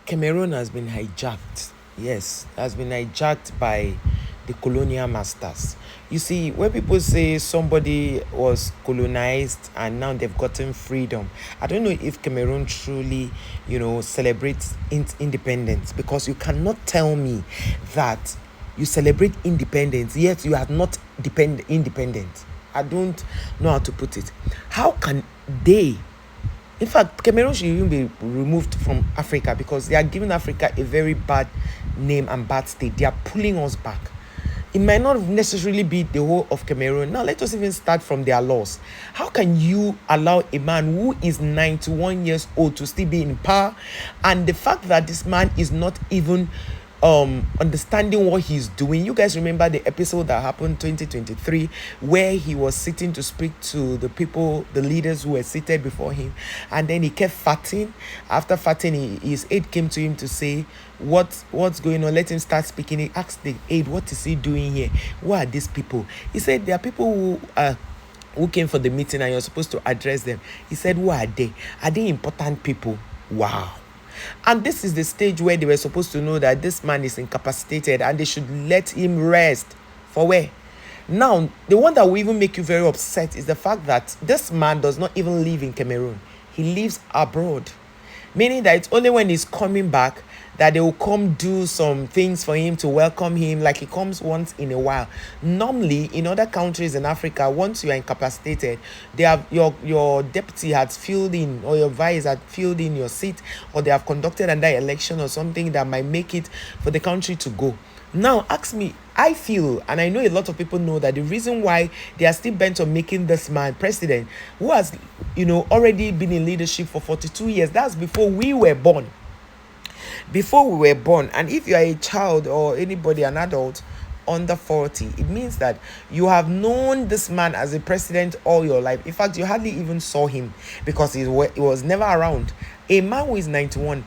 Cameroon has been hijacked. Yes, has been hijacked by the colonial masters. You see, when people say somebody was colonized and now they've gotten freedom, I don't know if Cameroon truly, celebrates independence, because you cannot tell me that you celebrate independence yet you are not independent. I don't know how to put it. How can they? In fact, Cameroon should even be removed from Africa, because they are giving Africa a very bad name and bad state. They are pulling us back. It might not necessarily be the whole of Cameroon. Now, let us even start from their laws. How can you allow a man who is 91 years old to still be in power? And the fact that this man is not even understanding what he's doing. You guys remember the episode that happened 2023, where he was sitting to speak to the people, the leaders who were seated before him, and then he kept farting. After farting, his aide came to him to say, what's going on? Let him start speaking. He asked the aide, what is he doing here? Who are these people? He said, there are people who came for the meeting and you're supposed to address them. He said, who are they? Are they important people? Wow. And this is the stage where they were supposed to know that this man is incapacitated and they should let him rest. For where? Now, the one that will even make you very upset is the fact that this man does not even live in Cameroon. He lives abroad. Meaning that it's only when he's coming back that they will come do some things for him to welcome him, like he comes once in a while. Normally, in other countries in Africa, once you are incapacitated, they have your deputy has filled in, or your vice had filled in your seat, or they have conducted another election or something that might make it for the country to go. Now, ask me, I feel, and I know a lot of people know, that the reason why they are still bent on making this man president, who has, already been in leadership for 42 years, that's before we were born. Before we were born. And if you are a child or anybody, an adult under 40, it means that you have known this man as a president all your life. In fact, you hardly even saw him, because he was never around. A man who is 91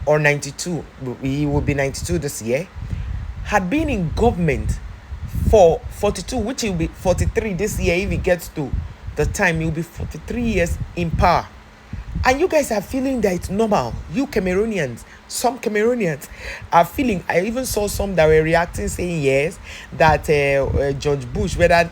or 92, he will be 92 this year, had been in government for 42, which will be 43 this year. If he gets to the time, he'll be 43 years in power. And you guys are feeling that it's normal. You Cameroonians, some Cameroonians are feeling. I even saw some that were reacting, saying yes, that George Bush, whether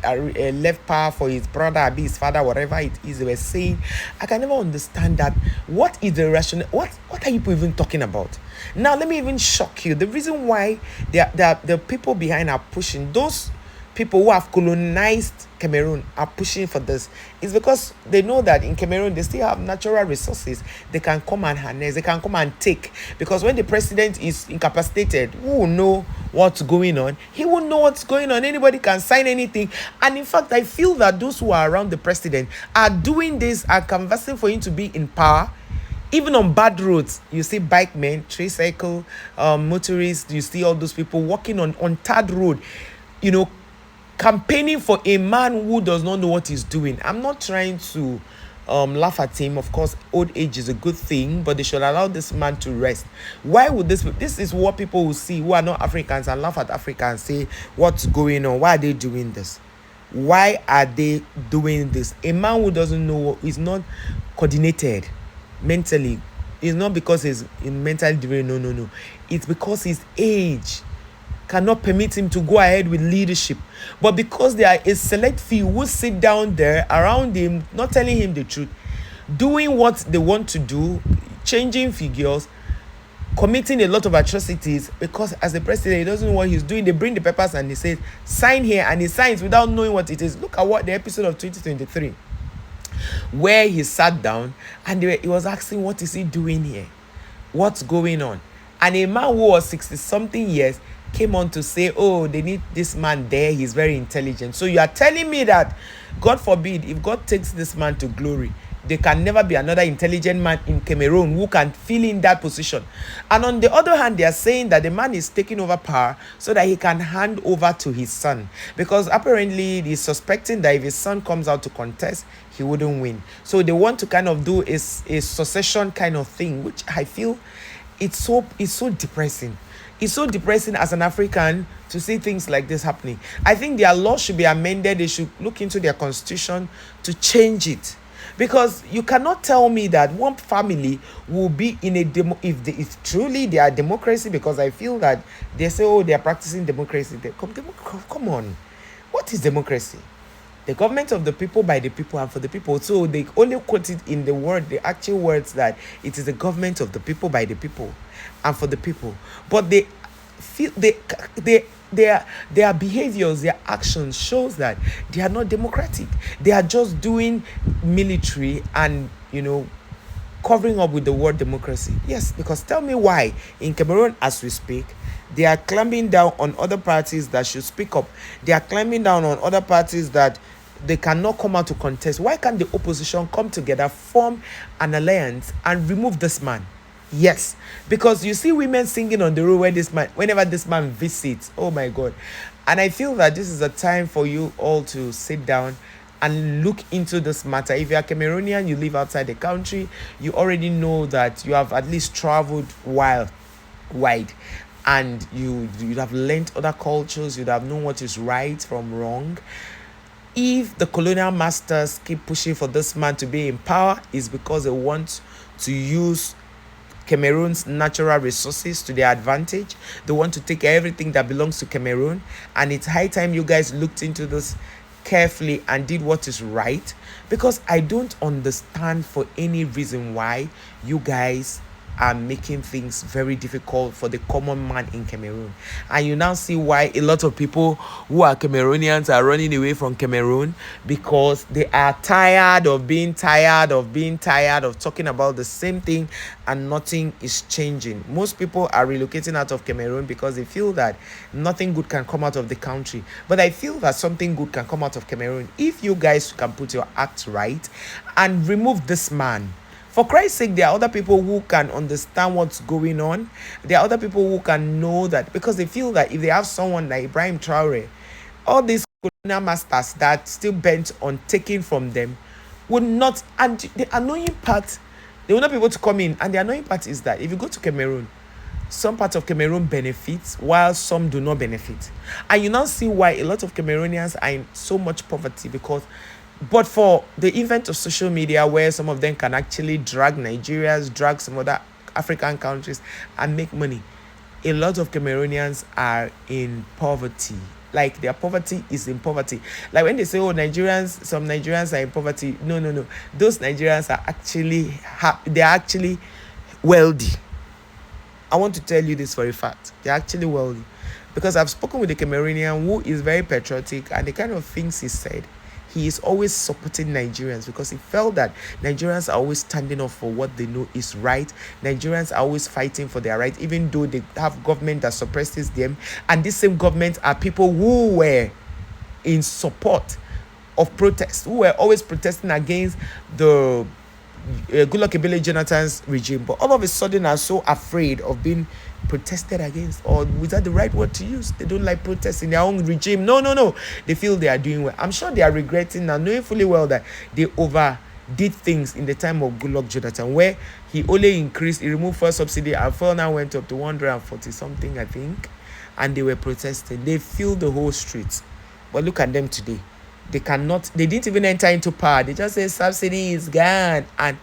left power for his brother, be his father, whatever it is, they were saying. I can never understand that. What is the rationale? What are you people even talking about? Now, let me even shock you. The reason why the people behind are pushing, those people who have colonized Cameroon are pushing for this, is because they know that in Cameroon they still have natural resources they can come and harness, they can come and take. Because when the president is incapacitated, who will know what's going on? He will know what's going on. Anybody can sign anything. And in fact, I feel that those who are around the president are doing this, are canvassing for him to be in power. Even on bad roads, you see bike men, tricycle motorists, you see all those people walking on third road, campaigning for a man who does not know what he's doing. I'm not trying to laugh at him. Of course, old age is a good thing, but they should allow this man to rest. Why would this is what people will see who are not Africans and laugh at Africa and say, what's going on? Why are they doing this? Why are they doing this? A man who doesn't know, is not coordinated mentally. It's not because he's in mental delay. No. It's because his age cannot permit him to go ahead with leadership. But because there are a select few who sit down there around him, not telling him the truth, doing what they want to do, changing figures, committing a lot of atrocities, because as the president, he doesn't know what he's doing. They bring the papers and he says, sign here, and he signs without knowing what it is. Look at what the episode of 2023, where he sat down and he was asking, what is he doing here? What's going on? And a man who was 60-something years came on to say, oh, they need this man there, he's very intelligent. So you are telling me that, God forbid, if God takes this man to glory, there can never be another intelligent man in Cameroon who can fill in that position. And on the other hand, they are saying that the man is taking over power so that he can hand over to his son. Because apparently he's suspecting that if his son comes out to contest, he wouldn't win. So they want to kind of do a succession kind of thing, which I feel it's so depressing. It's so depressing as an African to see things like this happening. I think their law should be amended. They should look into their constitution to change it. Because you cannot tell me that one family will be in a demo if truly they are democracy, because I feel that they say, oh, they are practicing democracy. Come on. What is democracy? The government of the people, by the people, and for the people. So they only quote it in the actual words, that it is the government of the people, by the people, and for the people. But they feel they their behaviors, their actions shows that they are not democratic. They are just doing military and, covering up with the word democracy. Yes, because tell me why in Cameroon, as we speak, they are climbing down on other parties that should speak up. They are climbing down on other parties that they cannot come out to contest. Why can't the opposition come together, form an alliance, and remove this man? Yes, because you see women singing on the road whenever this man visits. Oh my God. And I feel that this is a time for you all to sit down and look into this matter. If you are Cameroonian, you live outside the country, you already know that you have at least traveled wide, and you'd have learned other cultures, you'd have known what is right from wrong. If the colonial masters keep pushing for this man to be in power, is because they want to use Cameroon's natural resources to their advantage. They want to take everything that belongs to Cameroon, and it's high time you guys looked into this carefully and did what is right, because I don't understand for any reason why you guys are making things very difficult for the common man in Cameroon. And you now see why a lot of people who are Cameroonians are running away from Cameroon, because they are tired of being tired of talking about the same thing, and nothing is changing. Most people are relocating out of Cameroon because they feel that nothing good can come out of the country. But I feel that something good can come out of Cameroon if you guys can put your act right and remove this man. For Christ's sake, there are other people who can understand what's going on. There are other people who can know that, because they feel that if they have someone like Ibrahim Traore, all these colonial masters that still bent on taking from them would not. And the annoying part, they will not be able to come in. And the annoying part is that if you go to Cameroon, some parts of Cameroon benefits while some do not benefit. And you now see why a lot of Cameroonians are in so much poverty, because but for the event of social media, where some of them can actually drag Nigerians, drag some other African countries and make money, a lot of Cameroonians are in poverty. Like, their poverty is in poverty. Like when they say, oh, some Nigerians are in poverty. No. Those Nigerians are actually they're actually wealthy. I want to tell you this for a fact. They're actually wealthy. Because I've spoken with a Cameroonian who is very patriotic, and the kind of things he said, he is always supporting Nigerians, because he felt that Nigerians are always standing up for what they know is right. Nigerians are always fighting for their right, even though they have government that suppresses them. And this same government are people who were in support of protests, who were always protesting against the Goodluck Ebele Jonathan's regime, but all of a sudden are so afraid of being protested against, or was that the right word to use? They don't like protests in their own regime. No. They feel they are doing well. I'm sure they are regretting now, knowing fully well that they overdid things in the time of Goodluck Jonathan, where he removed first subsidy, and fuel now went up to 140 something, I think, and they were protesting. They filled the whole streets. But look at them today. They didn't even enter into power. They just say subsidy is gone. And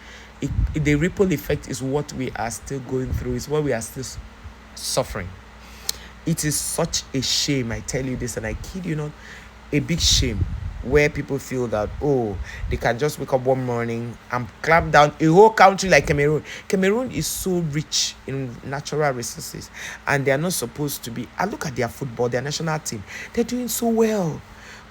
the ripple effect is what we are still going through. It's what we are still suffering. It is such a shame, I tell you this, and I kid you not, a big shame, where people feel that, oh, they can just wake up one morning and clamp down a whole country like Cameroon. Cameroon is so rich in natural resources, and they are not supposed to be. I look at their football, their national team, they're doing so well.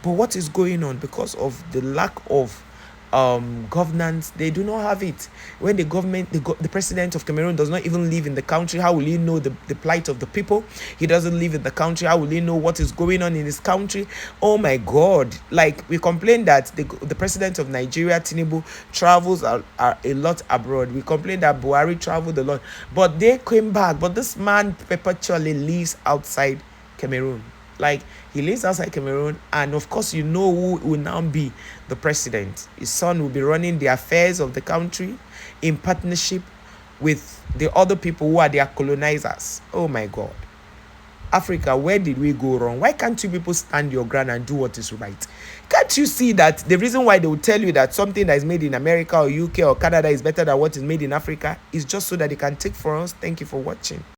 But what is going on? Because of the lack of governance, they do not have it. When the president of Cameroon does not even live in the country, how will he know the plight of the people? He doesn't live in the country, how will he know what is going on in his country? Oh my God. Like, we complain that the president of Nigeria, Tinubu, travels are a lot abroad. We complain that Buhari traveled a lot, but they came back. But this man perpetually lives outside Cameroon. Like, he lives outside Cameroon, and of course, you know who will now be the president. His son will be running the affairs of the country in partnership with the other people who are their colonizers. Oh my God. Africa, where did we go wrong? Why can't you people stand your ground and do what is right? Can't you see that the reason why they will tell you that something that is made in America or UK or Canada is better than what is made in Africa is just so that they can take for us? Thank you for watching.